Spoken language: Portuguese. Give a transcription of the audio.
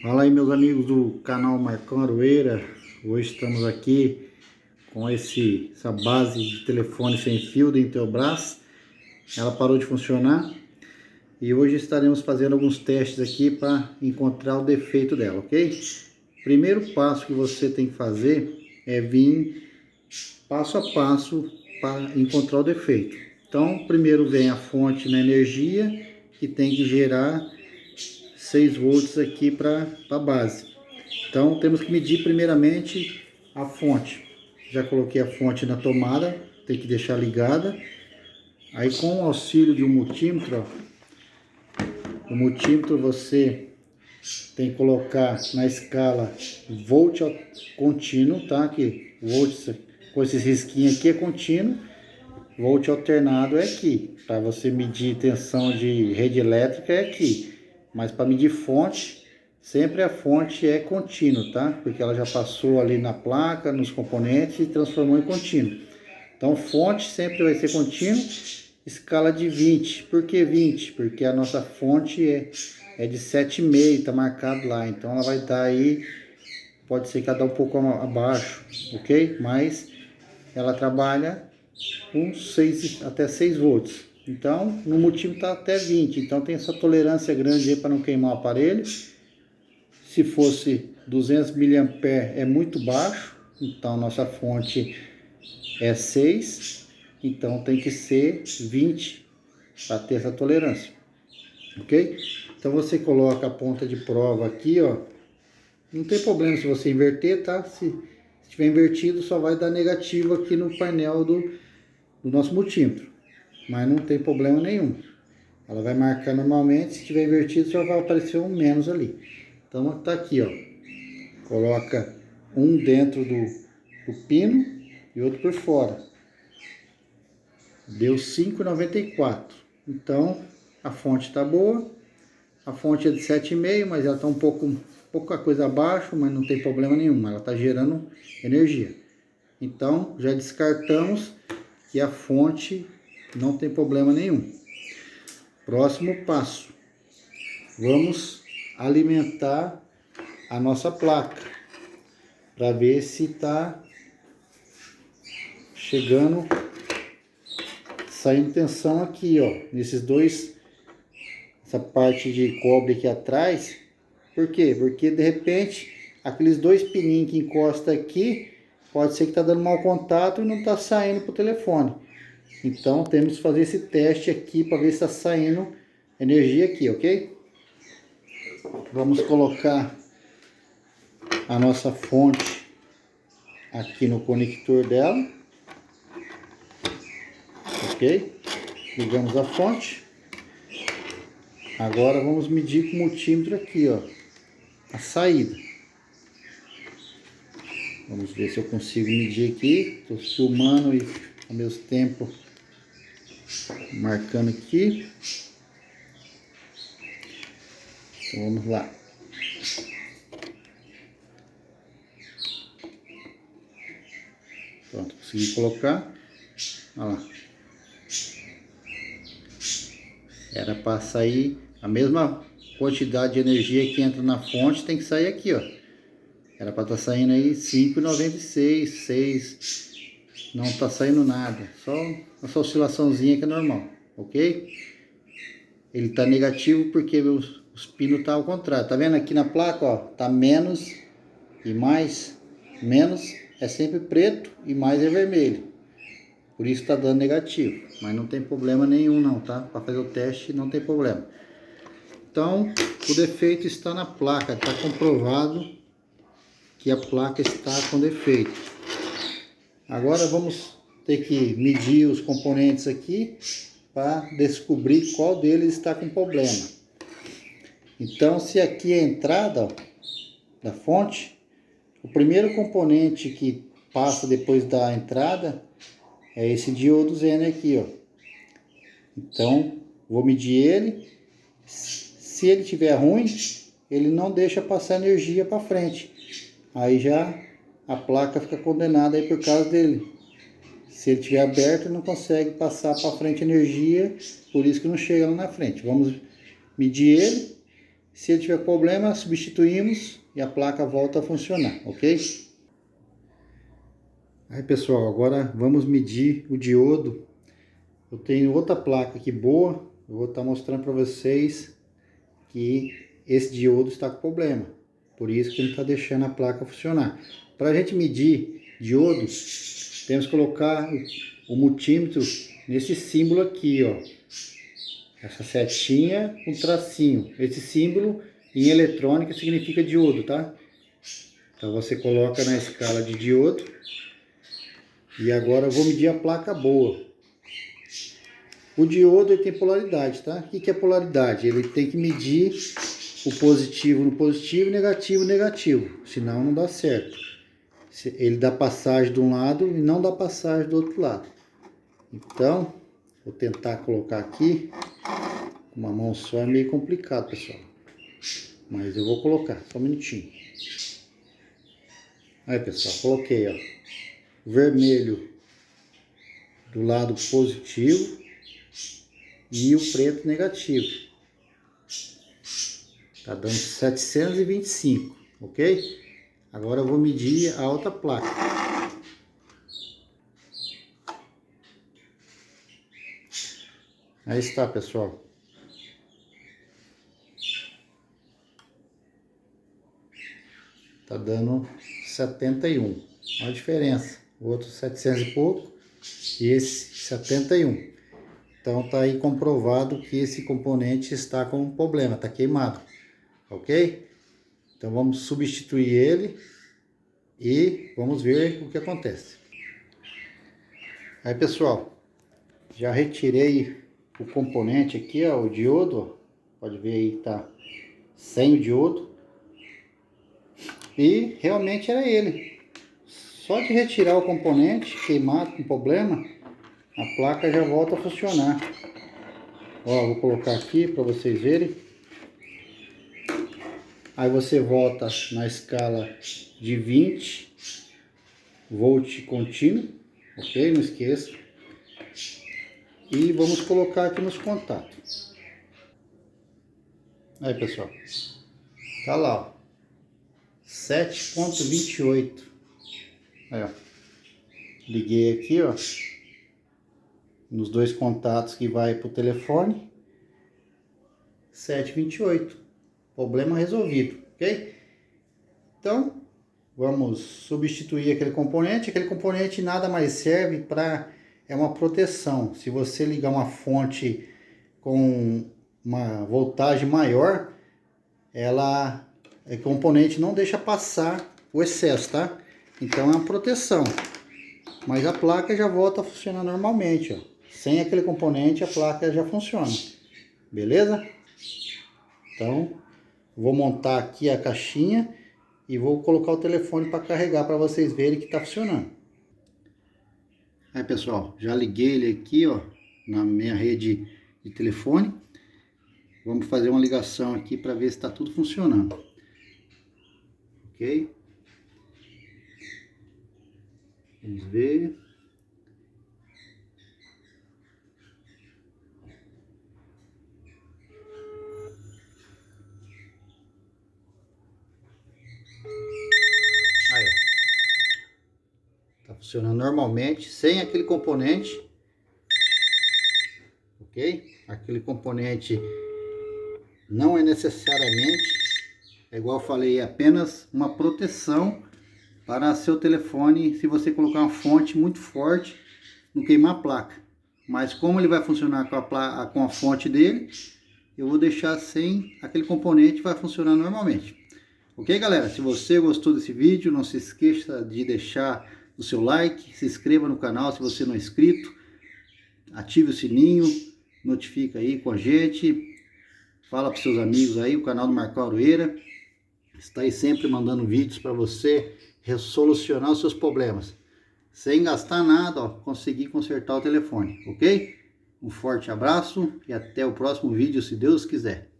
Fala aí, meus amigos do canal Marcão Aroeira. Hoje estamos aqui com essa base de telefone sem fio da Intelbras. Ela parou de funcionar e hoje estaremos fazendo alguns testes aqui para encontrar o defeito dela, ok? Primeiro passo que você tem que fazer é vir passo a passo para encontrar o defeito. Então, primeiro vem a fonte na energia, que tem que gerar 6 volts aqui para a base. Então temos que medir primeiramente a fonte. Já coloquei a fonte na tomada, tem que deixar ligada. Aí com o auxílio de um multímetro, o multímetro você tem que colocar na escala volt contínuo, tá? Que volt com esses risquinhos aqui é contínuo, volt alternado é aqui. Para você medir tensão de rede elétrica é aqui. Mas para medir fonte, sempre a fonte é contínua, tá? Porque ela já passou ali na placa, nos componentes e transformou em contínuo. Então fonte sempre vai ser contínua, escala de 20. Por que 20? Porque a nossa fonte é de 7,5, tá marcado lá. Então ela vai dar aí, pode ser que ela dá um pouco abaixo, ok? Mas ela trabalha com 6, até 6 volts. Então, no multímetro está até 20. Então, tem essa tolerância grande aí para não queimar o aparelho. Se fosse 200 mA é muito baixo. Então, nossa fonte é 6. Então, tem que ser 20 para ter essa tolerância. Ok? Então, você coloca a ponta de prova aqui, ó. Não tem problema se você inverter, tá? Se estiver invertido, só vai dar negativo aqui no painel do nosso multímetro. Mas não tem problema nenhum. Ela vai marcar normalmente, se tiver invertido só vai aparecer um menos ali. Então tá aqui, ó. Coloca um dentro do pino e outro por fora. Deu 5,94. Então a fonte tá boa. A fonte é de 7,5, mas ela tá pouca coisa abaixo, mas não tem problema nenhum. Ela tá gerando energia. Então já descartamos que a fonte não tem problema nenhum. Próximo passo, vamos alimentar a nossa placa para ver se está chegando, saindo tensão aqui, ó, nesses dois, essa parte de cobre aqui atrás. Por quê? Porque de repente aqueles dois pininhos que encosta aqui, pode ser que está dando mau contato e não está saindo para o telefone. Então temos que fazer esse teste aqui para ver se está saindo energia aqui, ok? Vamos colocar a nossa fonte aqui no conector dela, ok? Ligamos a fonte. Agora vamos medir com o multímetro aqui, ó, a saída. Vamos ver se eu consigo medir aqui. Estou filmando e ao mesmo tempo marcando aqui. Então vamos lá. Pronto, consegui colocar. Olha lá. Era para sair a mesma quantidade de energia que entra na fonte, tem que sair aqui, ó. Era para estar saindo aí 5,96, 6. Não está saindo nada. Só essa oscilaçãozinha que é normal, ok? Ele está negativo porque os pinos tá ao contrário. Tá vendo aqui na placa, ó? Tá menos e mais. Menos é sempre preto e mais é vermelho. Por isso está dando negativo. Mas não tem problema nenhum não, tá? Para fazer o teste não tem problema. Então, o defeito está na placa. Está comprovado que a placa está com defeito. Agora vamos ter que medir os componentes aqui para descobrir qual deles está com problema. Então, se aqui é a entrada, ó, da fonte, o primeiro componente que passa depois da entrada é esse diodo Zener aqui, ó. Então, vou medir ele. Se ele tiver ruim, ele não deixa passar energia para frente. Aí já a placa fica condenada aí por causa dele. Se ele estiver aberto, não consegue passar para frente energia, por isso que não chega lá na frente. Vamos medir ele. Se ele tiver problema, substituímos e a placa volta a funcionar, ok? Aí pessoal, agora vamos medir o diodo. Eu tenho outra placa aqui boa, eu vou estar mostrando para vocês que esse diodo está com problema. Por isso que ele está deixando a placa funcionar. Para a gente medir diodo, temos que colocar o multímetro nesse símbolo aqui, ó. Essa setinha com tracinho. Esse símbolo em eletrônica significa diodo, tá? Então você coloca na escala de diodo. E agora eu vou medir a placa boa. O diodo ele tem polaridade, tá? O que é polaridade? Ele tem que medir o positivo no positivo e negativo no negativo. Senão não dá certo. Ele dá passagem de um lado e não dá passagem do outro lado. Então, vou tentar colocar aqui. Uma mão só é meio complicado, pessoal. Mas eu vou colocar, só um minutinho. Aí, pessoal, coloquei, ó. Vermelho do lado positivo e o preto negativo. Tá dando 725, ok? Agora eu vou medir a outra placa. Aí está, pessoal. Tá dando 71. Olha a diferença. O outro 700 e pouco e esse 71. Então tá aí comprovado que esse componente está com um problema, tá queimado. Ok? Então vamos substituir ele e vamos ver o que acontece. Aí pessoal, já retirei o componente aqui, ó, o diodo, ó. Pode ver aí, tá sem o diodo. E realmente era ele. Só de retirar o componente queimado com problema, a placa já volta a funcionar. Ó, vou colocar aqui para vocês verem. Aí você volta na escala de 20 volt contínuo, ok? Não esqueça. E vamos colocar aqui nos contatos. Aí pessoal, tá lá, ó. 7.28. Aí, ó. Liguei aqui, ó, nos dois contatos que vai pro telefone. 7.28. Problema resolvido, ok? Então, vamos substituir aquele componente. Aquele componente nada mais serve para... É uma proteção. Se você ligar uma fonte com uma voltagem maior, o componente não deixa passar o excesso, tá? Então é uma proteção. Mas a placa já volta a funcionar normalmente, ó. Sem aquele componente a placa já funciona. Beleza? Então, vou montar aqui a caixinha e vou colocar o telefone para carregar para vocês verem que está funcionando. Aí pessoal, já liguei ele aqui, ó, na minha rede de telefone. Vamos fazer uma ligação aqui para ver se está tudo funcionando. Ok? Vamos ver. Aí, ó. Tá funcionando normalmente, sem aquele componente. Ok? Aquele componente não é necessariamente, é igual eu falei, é apenas uma proteção para seu telefone, se você colocar uma fonte muito forte, não queimar a placa. Mas como ele vai funcionar com a fonte dele, eu vou deixar sem aquele componente, vai funcionar normalmente. Ok, galera? Se você gostou desse vídeo, não se esqueça de deixar o seu like, se inscreva no canal se você não é inscrito, ative o sininho, notifica aí com a gente, fala para seus amigos aí, o canal do Marcão Aroeira está aí sempre mandando vídeos para você resolucionar os seus problemas, sem gastar nada, ó, conseguir consertar o telefone, ok? Um forte abraço e até o próximo vídeo, se Deus quiser.